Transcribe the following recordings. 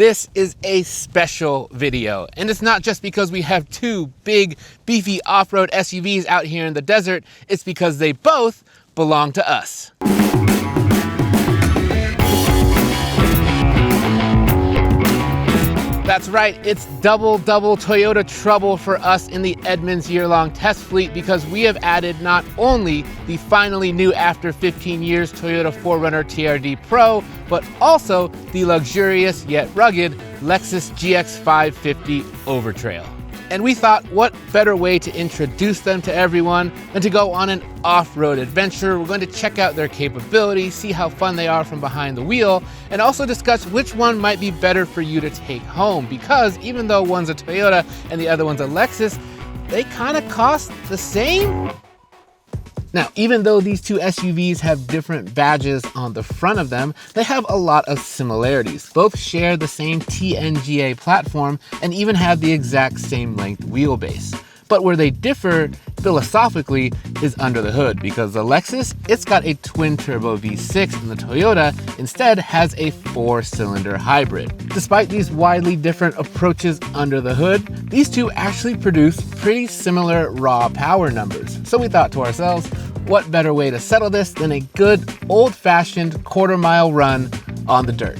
This is a special video, and it's not just because we have two big, beefy off-road SUVs out here in the desert, it's because they both belong to us. That's right, it's double Toyota trouble for us in the Edmunds year-long test fleet because we have added not only the finally new after 15 years Toyota 4Runner TRD Pro, but also the luxurious yet rugged Lexus GX 550 Overtrail. And we thought, what better way to introduce them to everyone than to go on an off-road adventure. We're going to check out their capabilities, see how fun they are from behind the wheel, and also discuss which one might be better for you to take home. Because even though one's a Toyota and the other one's a Lexus, they kind of cost the same. Now, even though these two SUVs have different badges on the front of them, they have a lot of similarities. Both share the same TNGA platform and even have the exact same length wheelbase. But where they differ philosophically is under the hood, because the Lexus, it's got a twin-turbo V6 and the Toyota instead has a 4-cylinder hybrid. Despite these widely different approaches under the hood, these two actually produce pretty similar raw power numbers. So we thought to ourselves, what better way to settle this than a good old-fashioned quarter-mile run on the dirt.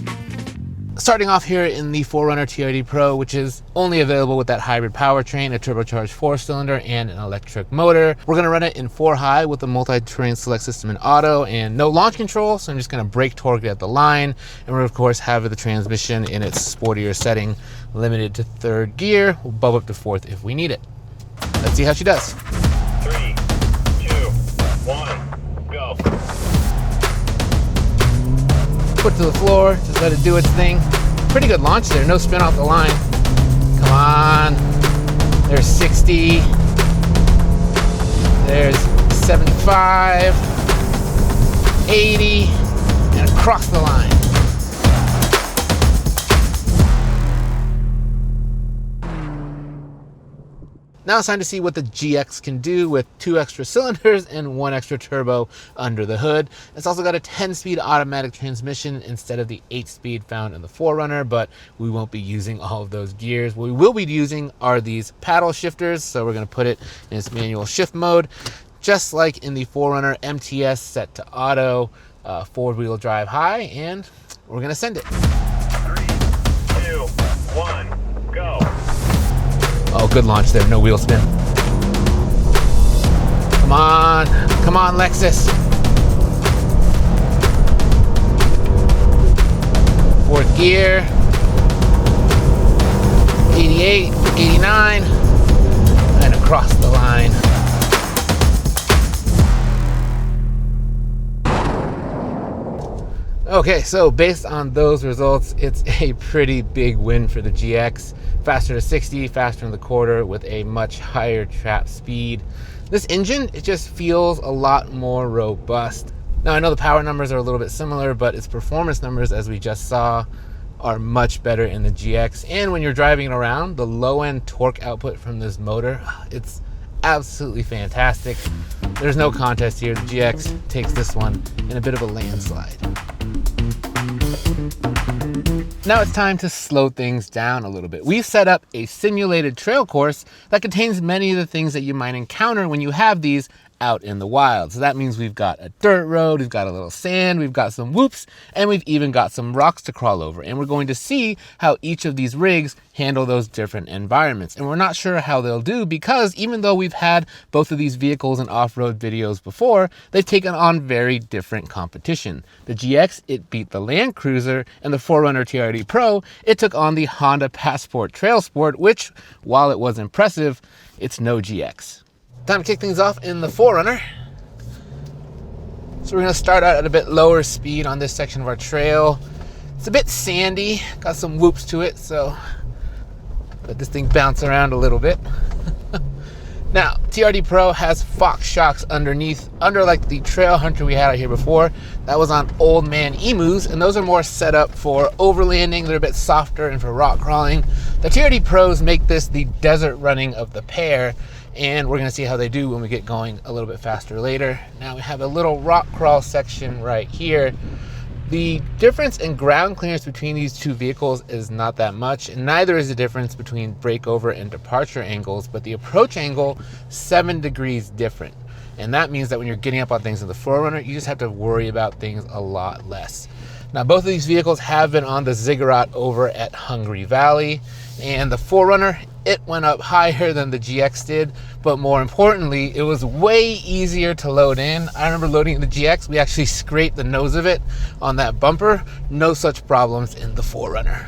Starting off here in the 4Runner TRD Pro, which is only available with that hybrid powertrain, a turbocharged 4-cylinder and an electric motor. We're gonna run it in 4 high with the multi-terrain select system in auto and no launch control, so I'm just gonna brake torque it at the line. And we're of course have the transmission in its sportier setting, limited to 3rd gear. We'll bump up to 4th if we need it. Let's see how she does. 3, 2, 1, go. Foot to the floor, just let it do its thing. Pretty good launch there, no spin off the line. Come on, there's 60, there's 75, 80, and across the line. Now it's time to see what the GX can do with 2 extra cylinders and 1 extra turbo under the hood. It's also got a 10-speed automatic transmission instead of the 8-speed found in the 4Runner, but we won't be using all of those gears. What we will be using are these paddle shifters, so we're going to put it in its manual shift mode, just like in the 4Runner MTS set to auto, 4-wheel drive high, and we're going to send it. 3, 2, 1, go. Oh, good launch there, no wheel spin. Come on, Lexus. 4th gear, 88, 89, and across the line. Okay, so based on those results, it's a pretty big win for the GX. Faster to 60, faster in the quarter with a much higher trap speed. This engine, it just feels a lot more robust. Now I know the power numbers are a little bit similar, but its performance numbers, as we just saw, are much better in the GX. And when you're driving it around, the low end torque output from this motor, it's absolutely fantastic. There's no contest here. The GX takes this one in a bit of a landslide. Now it's time to slow things down a little bit. We've set up a simulated trail course that contains many of the things that you might encounter when you have these out in the wild. So that means we've got a dirt road, we've got a little sand, we've got some whoops, and we've even got some rocks to crawl over. And we're going to see how each of these rigs handle those different environments. And we're not sure how they'll do because even though we've had both of these vehicles in off-road videos before, they've taken on very different competition. The GX, it beat the Land Cruiser, and the 4Runner TRD Pro, it took on the Honda Passport Trail Sport, which, while it was impressive, it's no GX. Time to kick things off in the 4Runner. So we're going to start out at a bit lower speed on this section of our trail. It's a bit sandy, got some whoops to it, so let this thing bounce around a little bit. Now, TRD Pro has Fox shocks underneath, under like the Trail Hunter we had out here before. That was on Old Man Emus, and those are more set up for overlanding. They're a bit softer and for rock crawling. The TRD Pros make this the desert running of the pair, and we're gonna see how they do when we get going a little bit faster later. Now we have a little rock crawl section right here. The difference in ground clearance between these two vehicles is not that much, and neither is the difference between breakover and departure angles, but the approach angle, 7 degrees different. And that means that when you're getting up on things in the 4Runner, you just have to worry about things a lot less. Now, both of these vehicles have been on the ziggurat over at Hungry Valley, and the 4Runner, it went up higher than the GX did, but more importantly, it was way easier to load in. I remember loading in the GX, we actually scraped the nose of it on that bumper. No such problems in the 4Runner.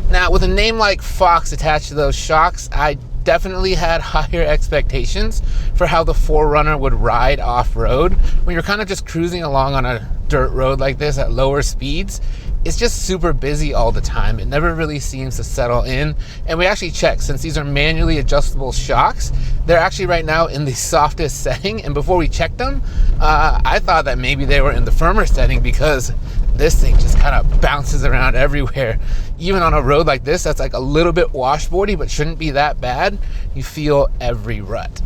Now, with a name like Fox attached to those shocks, I definitely had higher expectations for how the 4Runner would ride off-road. When you're kind of just cruising along on a dirt road like this at lower speeds, it's just super busy all the time. It never really seems to settle in. And we actually checked, since these are manually adjustable shocks, they're actually right now in the softest setting. And before we checked them, I thought that maybe they were in the firmer setting, because this thing just kind of bounces around everywhere. Even on a road like this, that's like a little bit washboardy, but shouldn't be that bad. You feel every rut.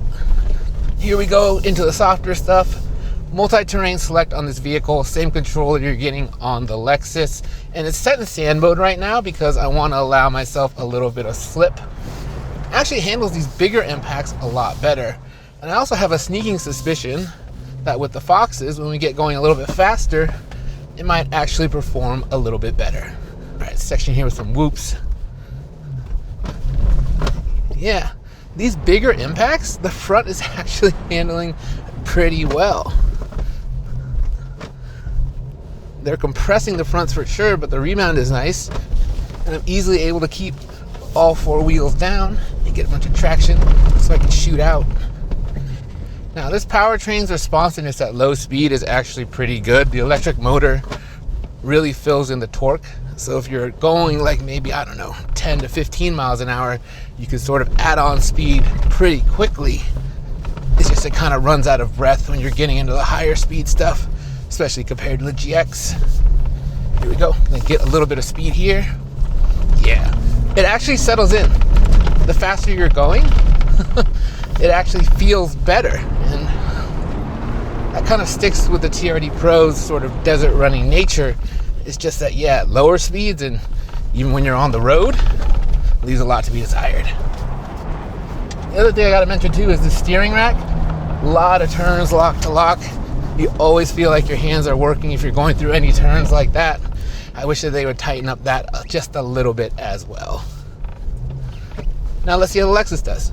Here we go into the softer stuff. Multi-terrain select on this vehicle, same controller you're getting on the Lexus, and it's set in sand mode right now because I want to allow myself a little bit of slip. It actually handles these bigger impacts a lot better, and I also have a sneaking suspicion that with the Foxes, when we get going a little bit faster, it might actually perform a little bit better. All right, section here with some whoops. Yeah, these bigger impacts, the front is actually handling pretty well. They're compressing the fronts for sure, but the rebound is nice, and I'm easily able to keep all 4 wheels down and get a bunch of traction so I can shoot out. Now, this powertrain's responsiveness at low speed is actually pretty good. The electric motor really fills in the torque, so if you're going like maybe, I don't know, 10 to 15 miles an hour, you can sort of add on speed pretty quickly. It's just it kind of runs out of breath when you're getting into the higher speed stuff, especially compared to the GX. Here we go. Gonna get a little bit of speed here. Yeah, it actually settles in. The faster you're going, it actually feels better. And that kind of sticks with the TRD Pro's sort of desert running nature. It's just that, yeah, lower speeds, and even when you're on the road, leaves a lot to be desired. The other thing I gotta mention too is the steering rack. A lot of turns lock to lock. You always feel like your hands are working if you're going through any turns like that. I wish that they would tighten up that just a little bit as well. Now let's see how the Lexus does.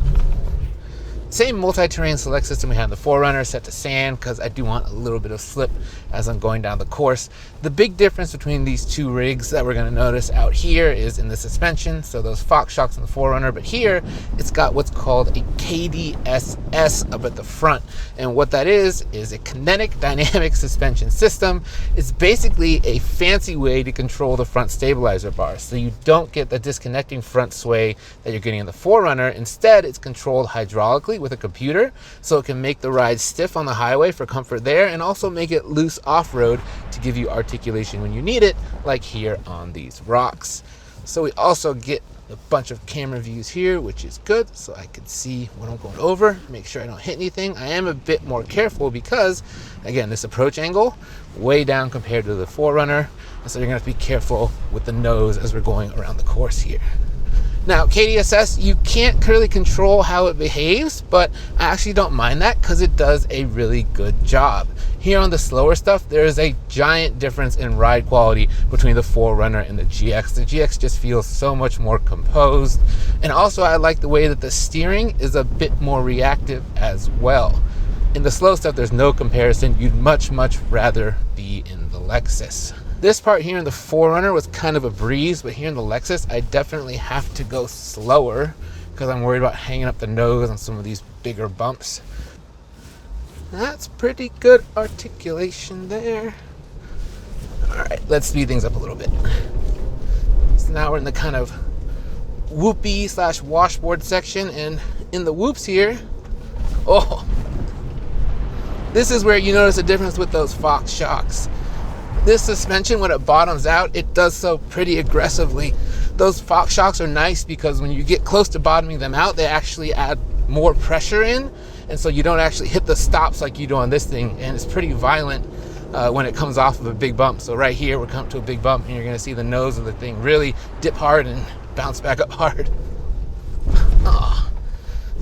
Same multi-terrain select system we had in the 4Runner, set to sand because I do want a little bit of slip as I'm going down the course. The big difference between these two rigs that we're going to notice out here is in the suspension. So those Fox shocks in the 4Runner, but here it's got what's called a KDSS up at the front. And what that is a kinetic dynamic suspension system. It's basically a fancy way to control the front stabilizer bar. So you don't get the disconnecting front sway that you're getting in the 4Runner. Instead, it's controlled hydraulically with a computer, so it can make the ride stiff on the highway for comfort there, and also make it loose off-road to give you articulation when you need it, like here on these rocks. So we also get a bunch of camera views here, which is good, so I can see when I'm going over, make sure I don't hit anything. I am a bit more careful because, again, this approach angle, way down compared to the 4Runner, and so you're gonna have to be careful with the nose as we're going around the course here. Now, KDSS, you can't really control how it behaves, but I actually don't mind that because it does a really good job. Here on the slower stuff, there is a giant difference in ride quality between the 4Runner and the GX. The GX just feels so much more composed. And also, I like the way that the steering is a bit more reactive as well. In the slow stuff, there's no comparison. You'd much, much rather be in the Lexus. This part here in the 4Runner was kind of a breeze, but here in the Lexus, I definitely have to go slower because I'm worried about hanging up the nose on some of these bigger bumps. That's pretty good articulation there. All right, let's speed things up a little bit. So now we're in the kind of whoopy / washboard section, and in the whoops here, oh, this is where you notice a difference with those Fox shocks. This suspension, when it bottoms out, it does so pretty aggressively. Those Fox shocks are nice because when you get close to bottoming them out, they actually add more pressure in, and so you don't actually hit the stops like you do on this thing, and it's pretty violent. when it comes off of a big bump. So right here, we're coming to a big bump, and you're gonna see the nose of the thing really dip hard and bounce back up hard. Oh,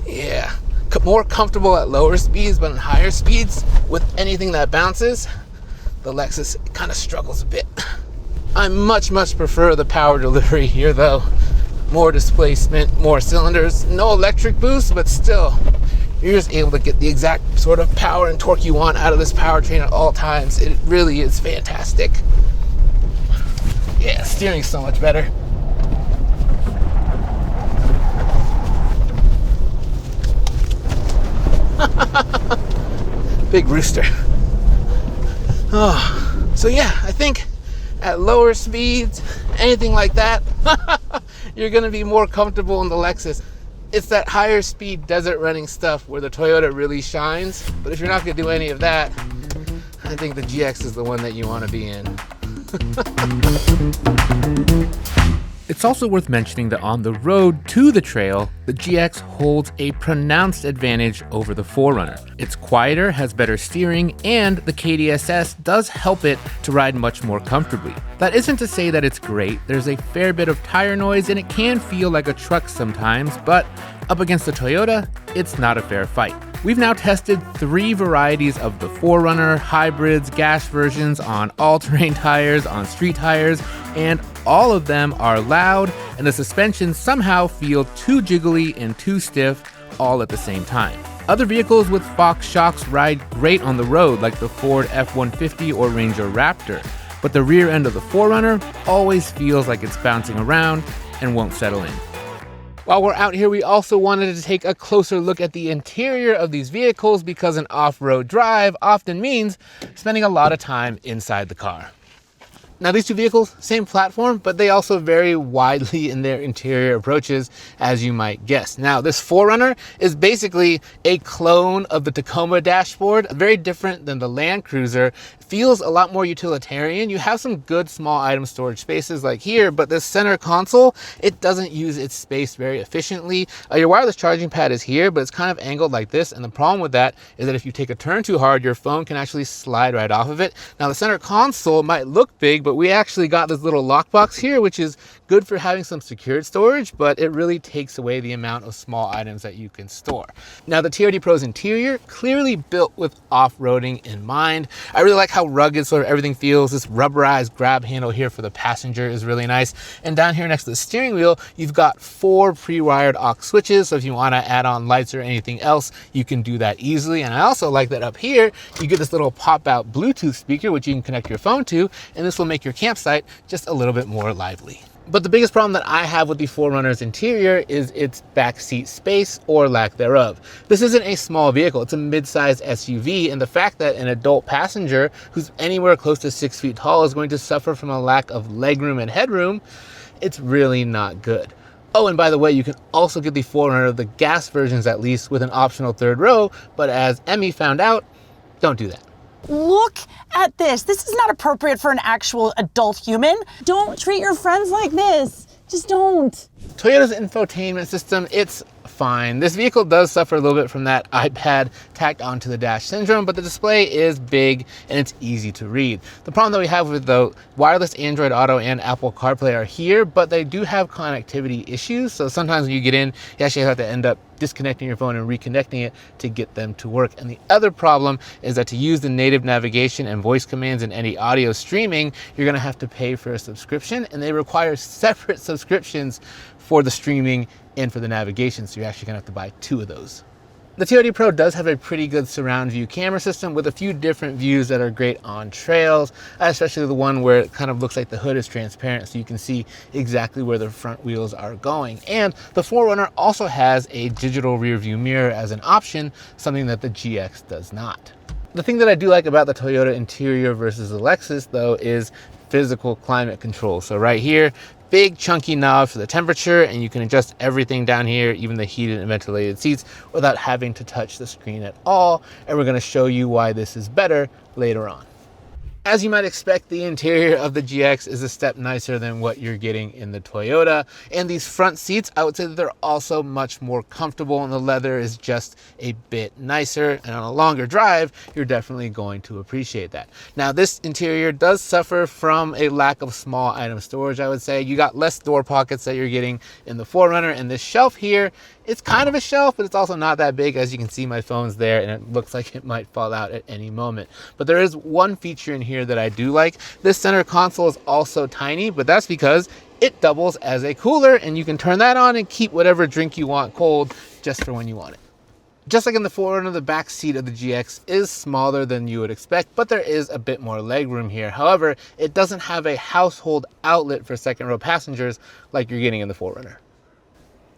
yeah. More comfortable at lower speeds, but in higher speeds, with anything that bounces, the Lexus kind of struggles a bit. I much prefer the power delivery here though. More displacement, more cylinders, no electric boost, but still, you're just able to get the exact sort of power and torque you want out of this powertrain at all times. It really is fantastic. Yeah, steering's so much better. Big rooster. Oh, so yeah, I think at lower speeds, anything like that, you're gonna be more comfortable in the Lexus. It's that higher speed desert running stuff where the Toyota really shines. But if you're not gonna do any of that, I think the GX is the one that you wanna be in. It's also worth mentioning that on the road to the trail, the GX holds a pronounced advantage over the 4Runner. It's quieter, has better steering, and the KDSS does help it to ride much more comfortably. That isn't to say that it's great. There's a fair bit of tire noise and it can feel like a truck sometimes, but up against the Toyota, it's not a fair fight. We've now tested 3 varieties of the 4Runner, hybrids, gas versions, on all-terrain tires, on street tires, and all of them are loud, and the suspension somehow feel too jiggly and too stiff all at the same time. Other vehicles with Fox shocks ride great on the road, like the Ford F-150 or Ranger Raptor, but the rear end of the 4Runner always feels like it's bouncing around and won't settle in. While we're out here, we also wanted to take a closer look at the interior of these vehicles because an off-road drive often means spending a lot of time inside the car. Now these two vehicles, same platform, but they also vary widely in their interior approaches, as you might guess. Now this 4Runner is basically a clone of the Tacoma dashboard, very different than the Land Cruiser. Feels a lot more utilitarian. You have some good small item storage spaces like here, but this center console, it doesn't use its space very efficiently. Your wireless charging pad is here, but it's kind of angled like this, and the problem with that is that if you take a turn too hard, your phone can actually slide right off of it. Now the center console might look big, but we actually got this little lockbox here, which is good for having some secured storage, but it really takes away the amount of small items that you can store. Now the TRD Pro's interior, clearly built with off-roading in mind. I really like how rugged sort of everything feels. This rubberized grab handle here for the passenger is really nice. And down here next to the steering wheel, you've got 4 pre-wired aux switches. So if you want to add on lights or anything else, you can do that easily. And I also like that up here, you get this little pop-out Bluetooth speaker, which you can connect your phone to, and this will make your campsite just a little bit more lively. But the biggest problem that I have with the 4Runner's interior is its backseat space or lack thereof. This isn't a small vehicle, it's a mid-sized SUV, and the fact that an adult passenger who's anywhere close to 6 feet tall is going to suffer from a lack of legroom and headroom, it's really not good. Oh, and by the way, you can also get the 4Runner, the gas versions at least, with an optional 3rd row, but as Emmy found out, don't do that. Look at this. This is not appropriate for an actual adult human. Don't treat your friends like this. Just don't. Toyota's infotainment system, it's fine. This vehicle does suffer a little bit from that iPad tacked onto the dash syndrome, but the display is big and it's easy to read. The problem that we have with the wireless Android Auto and Apple CarPlay are here, but they do have connectivity issues. So sometimes when you get in, you actually have to end up disconnecting your phone and reconnecting it to get them to work. And the other problem is that to use the native navigation and voice commands and any audio streaming, you're gonna have to pay for a subscription, and they require separate subscriptions for the streaming and for the navigation, so you're actually gonna have to buy 2 of those. The TRD Pro does have a pretty good surround view camera system with a few different views that are great on trails, especially the one where it kind of looks like the hood is transparent so you can see exactly where the front wheels are going. And the 4Runner also has a digital rear view mirror as an option, something that the GX does not. The thing that I do like about the Toyota interior versus the Lexus though is physical climate control. So right here, big chunky knob for the temperature, and you can adjust everything down here, even the heated and ventilated seats, without having to touch the screen at all. And we're going to show you why this is better later on. As you might expect, the interior of the GX is a step nicer than what you're getting in the Toyota. And these front seats, I would say that they're also much more comfortable, and the leather is just a bit nicer. And on a longer drive, you're definitely going to appreciate that. Now, this interior does suffer from a lack of small item storage, I would say. You got less door pockets that you're getting in the 4Runner, and this shelf here, it's kind of a shelf, but it's also not that big. As you can see, my phone's there and it looks like it might fall out at any moment. But there is one feature in here that I do like. This center console is also tiny, but that's because it doubles as a cooler, and you can turn that on and keep whatever drink you want cold just for when you want it. Just like in the 4Runner, the back seat of the GX is smaller than you would expect, but there is a bit more legroom here. However, it doesn't have a household outlet for second row passengers like you're getting in the 4Runner.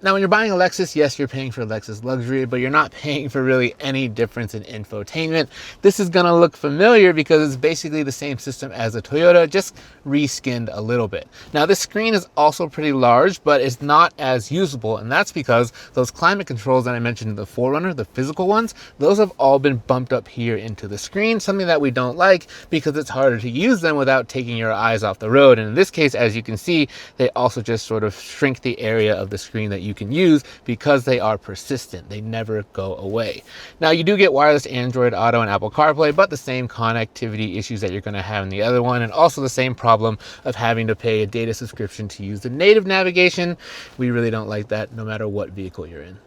Now, when you're buying a Lexus, yes, you're paying for Lexus luxury, but you're not paying for really any difference in infotainment. This is gonna look familiar because it's basically the same system as a Toyota, just reskinned a little bit. Now, this screen is also pretty large, but it's not as usable, and that's because those climate controls that I mentioned in the 4Runner, the physical ones, those have all been bumped up here into the screen, something that we don't like because it's harder to use them without taking your eyes off the road. And in this case, as you can see, they also just sort of shrink the area of the screen that you can use because they are persistent. They never go away. Now, you do get wireless Android Auto and Apple CarPlay, but the same connectivity issues that you're going to have in the other one, and also the same problem of having to pay a data subscription to use the native navigation. We really don't like that no matter what vehicle you're in.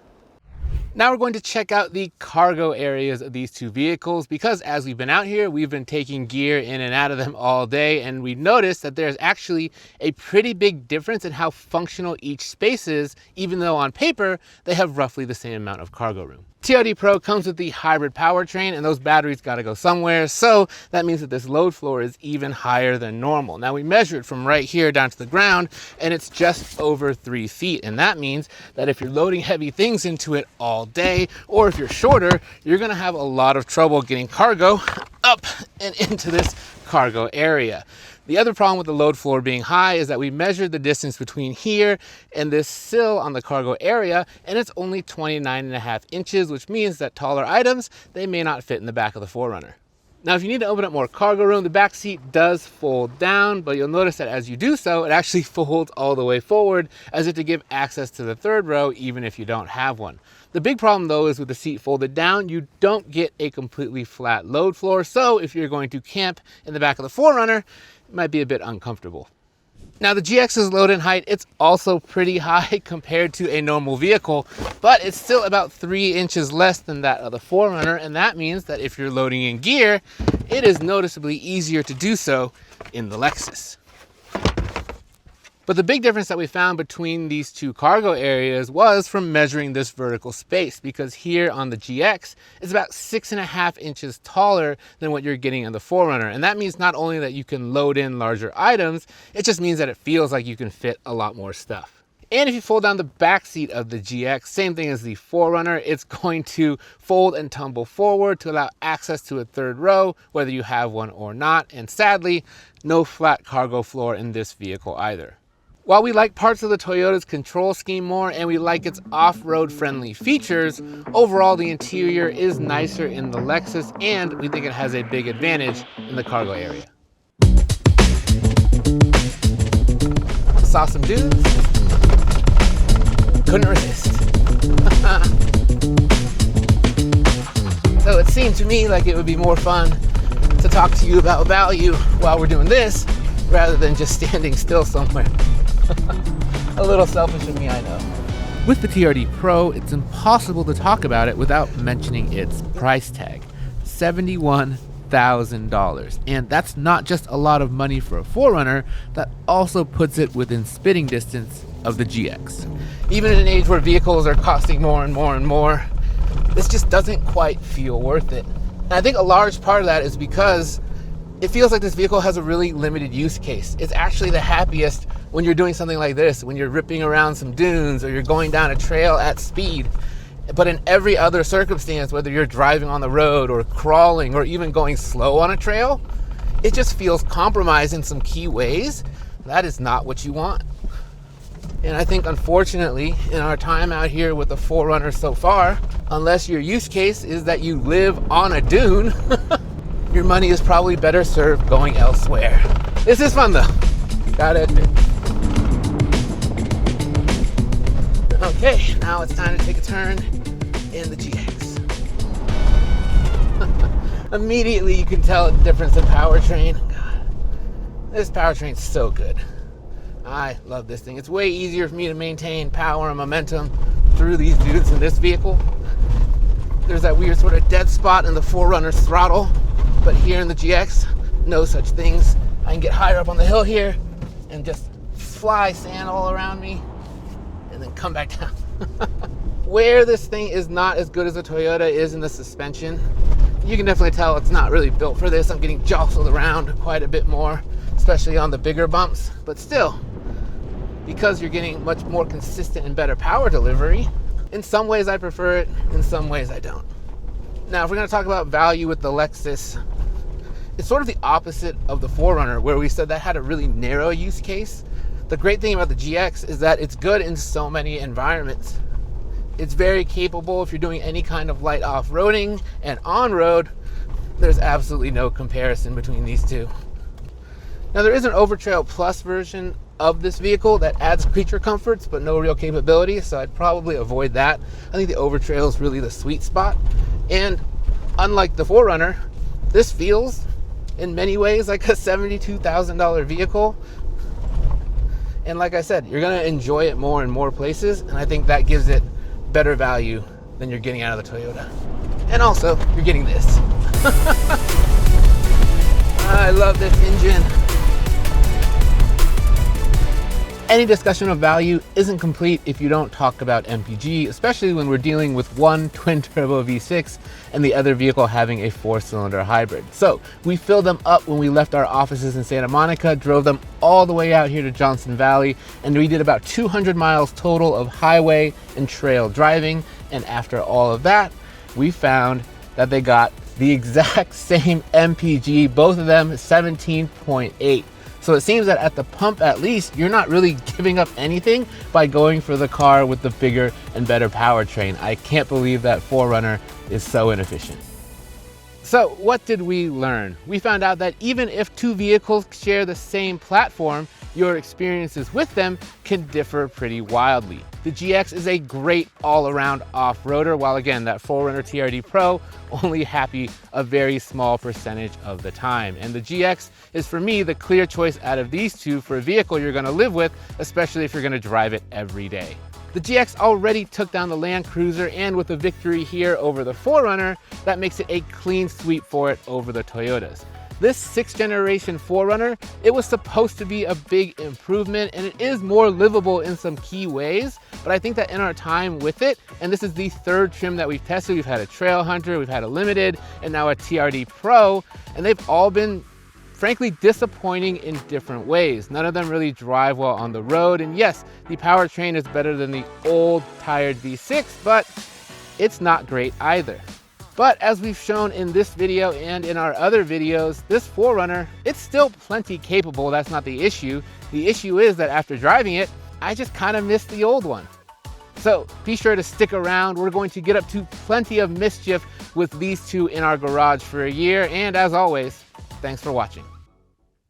Now we're going to check out the cargo areas of these two vehicles because as we've been out here, we've been taking gear in and out of them all day, and we've noticed that there's actually a pretty big difference in how functional each space is, even though on paper, they have roughly the same amount of cargo room. TRD Pro comes with the hybrid powertrain, and those batteries got to go somewhere, so that means that this load floor is even higher than normal. Now, we measure it from right here down to the ground, and it's just over 3 feet, and that means that if you're loading heavy things into it all day, or if you're shorter, you're going to have a lot of trouble getting cargo up and into this cargo area. The other problem with the load floor being high is that we measured the distance between here and this sill on the cargo area, and it's only 29.5 inches, which means that taller items, they may not fit in the back of the 4Runner. Now, if you need to open up more cargo room, the back seat does fold down, but you'll notice that as you do so, it actually folds all the way forward as if to give access to the third row, even if you don't have one. The big problem though is with the seat folded down, you don't get a completely flat load floor. So if you're going to camp in the back of the 4Runner, it might be a bit uncomfortable. Now, the GX's load-in height, it's also pretty high compared to a normal vehicle, but it's still about 3 inches less than that of the 4Runner, and that means that if you're loading in gear, it is noticeably easier to do so in the Lexus. But the big difference that we found between these two cargo areas was from measuring this vertical space, because here on the GX, it's about 6.5 inches taller than what you're getting in the 4Runner. And that means not only that you can load in larger items, it just means that it feels like you can fit a lot more stuff. And if you fold down the back seat of the GX, same thing as the 4Runner, it's going to fold and tumble forward to allow access to a third row, whether you have one or not. And sadly, no flat cargo floor in this vehicle either. While we like parts of the Toyota's control scheme more and we like its off-road friendly features, overall the interior is nicer in the Lexus, and we think it has a big advantage in the cargo area. Saw some dudes, couldn't resist. So it seemed to me like it would be more fun to talk to you about value while we're doing this rather than just standing still somewhere. A little selfish of me, I know. With the TRD Pro, it's impossible to talk about it without mentioning its price tag, $71,000. And that's not just a lot of money for a 4Runner, that also puts it within spitting distance of the GX. Even in an age where vehicles are costing more and more and more, this just doesn't quite feel worth it. And I think a large part of that is because it feels like this vehicle has a really limited use case. It's actually the happiest when you're doing something like this, when you're ripping around some dunes or you're going down a trail at speed. But in every other circumstance, whether you're driving on the road or crawling or even going slow on a trail, it just feels compromised in some key ways. That is not what you want. And I think, unfortunately, in our time out here with the 4Runner so far, unless your use case is that you live on a dune, your money is probably better served going elsewhere. This is fun though, gotta admit. Okay, now it's time to take a turn in the GX. Immediately you can tell the difference in powertrain. God, this powertrain's so good. I love this thing. It's way easier for me to maintain power and momentum through these dudes in this vehicle. There's that weird sort of dead spot in the 4Runner's throttle, but here in the GX, no such things. I can get higher up on the hill here and just fly sand all around me and then come back down. Where this thing is not as good as a Toyota is in the suspension. You can definitely tell it's not really built for this. I'm getting jostled around quite a bit more, especially on the bigger bumps, but still, because you're getting much more consistent and better power delivery, in some ways I prefer it, in some ways I don't. Now, if we're gonna talk about value with the Lexus, it's sort of the opposite of the 4Runner, where we said that had a really narrow use case. The great thing about the GX is that it's good in so many environments. It's very capable if you're doing any kind of light off-roading, and on-road, there's absolutely no comparison between these two. Now, there is an Overtrail Plus version of this vehicle that adds creature comforts but no real capability, so I'd probably avoid that. I think the Overtrail is really the sweet spot, and unlike the 4Runner, this feels in many ways like a $72,000 vehicle. And like I said, you're gonna enjoy it more in more places, and I think that gives it better value than you're getting out of the Toyota. And also, you're getting this. I love this engine. Any discussion of value isn't complete if you don't talk about MPG, especially when we're dealing with one twin-turbo V6 and the other vehicle having a 4-cylinder hybrid. So we filled them up when we left our offices in Santa Monica, drove them all the way out here to Johnson Valley, and we did about 200 miles total of highway and trail driving. And after all of that, we found that they got the exact same MPG, both of them 17.8. So it seems that at the pump, at least, you're not really giving up anything by going for the car with the bigger and better powertrain. I can't believe that 4Runner is so inefficient. So what did we learn? We found out that even if two vehicles share the same platform, your experiences with them can differ pretty wildly. The GX is a great all-around off-roader, while again, that 4Runner TRD Pro only happy a very small percentage of the time. And the GX is, for me, the clear choice out of these two for a vehicle you're gonna live with, especially if you're gonna drive it every day. The GX already took down the Land Cruiser, and with a victory here over the 4Runner, that makes it a clean sweep for it over the Toyotas. This 6th generation 4Runner, it was supposed to be a big improvement, and it is more livable in some key ways, but I think that in our time with it, and this is the 3rd trim that we've tested, we've had a Trail Hunter, we've had a Limited, and now a TRD Pro, and they've all been frankly disappointing in different ways. None of them really drive well on the road, and yes, the powertrain is better than the old tired V6, but it's not great either. But as we've shown in this video and in our other videos, this 4Runner, it's still plenty capable. That's not the issue. The issue is that after driving it, I just kind of miss the old one. So be sure to stick around. We're going to get up to plenty of mischief with these two in our garage for a year. And as always, thanks for watching.